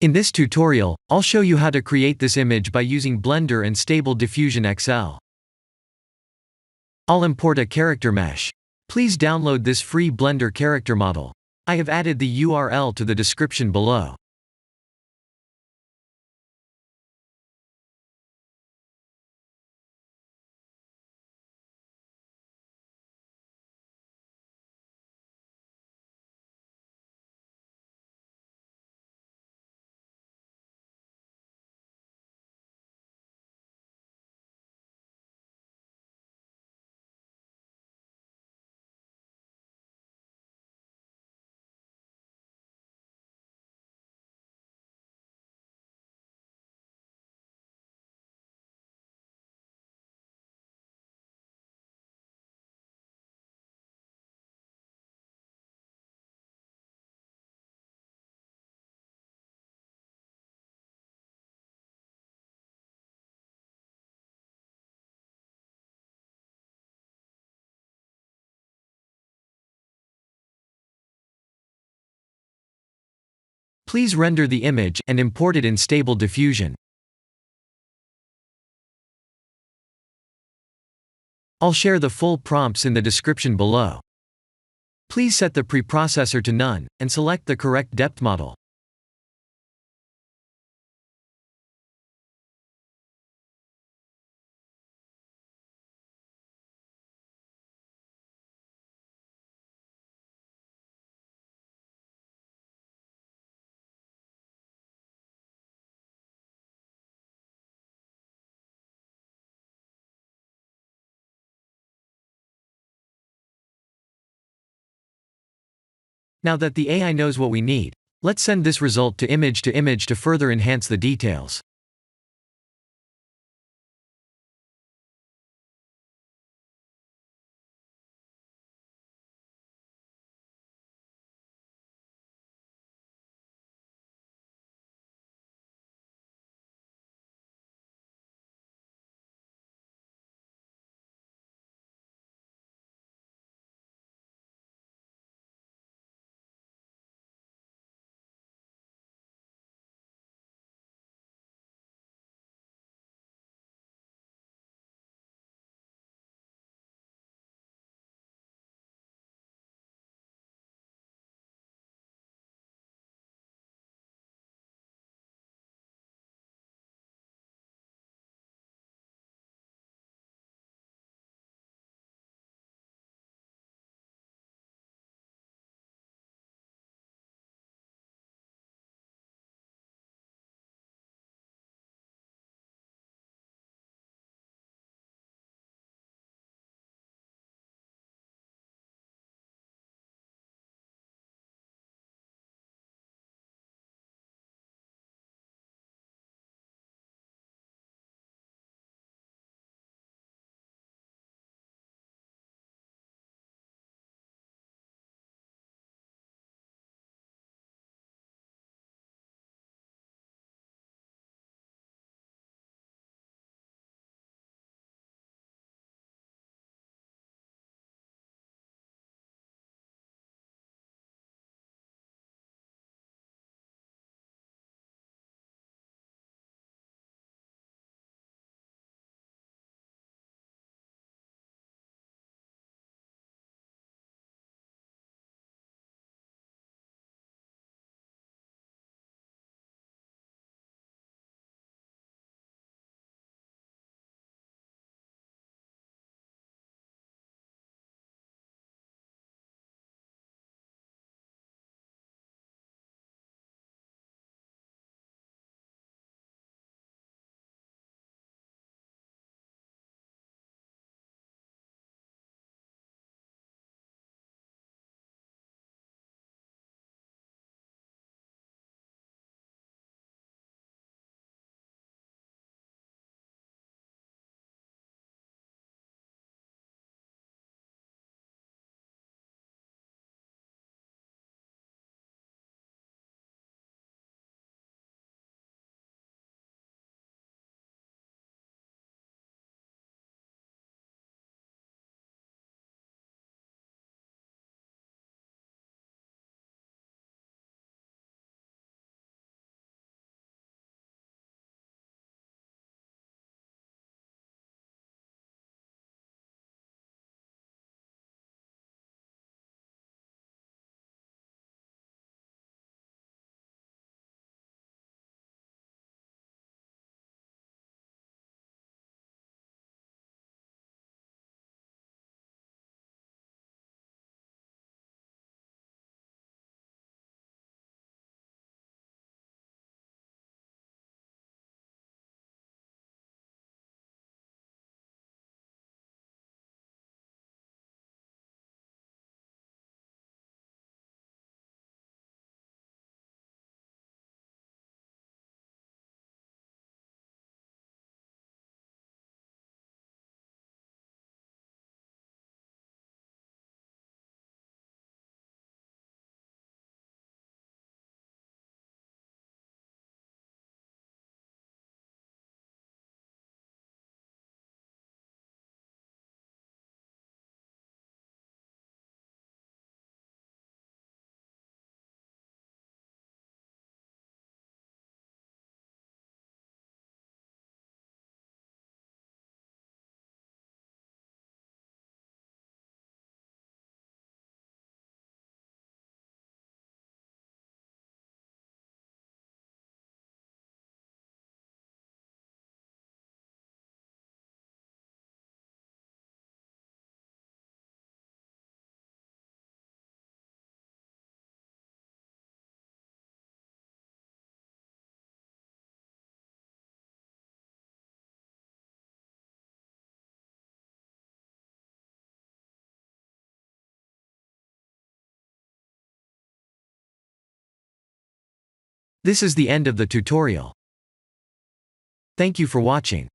In this tutorial, I'll show you how to create this image by using Blender and Stable Diffusion XL. I'll import a character mesh. Please download this free Blender character model. I have added the URL to the description below. Please render the image and import it in Stable Diffusion. I'll share the full prompts in the description below. Please set the preprocessor to none, and select the correct depth model. Now that the AI knows what we need, let's send this result to image to further enhance the details. This is the end of the tutorial. Thank you for watching.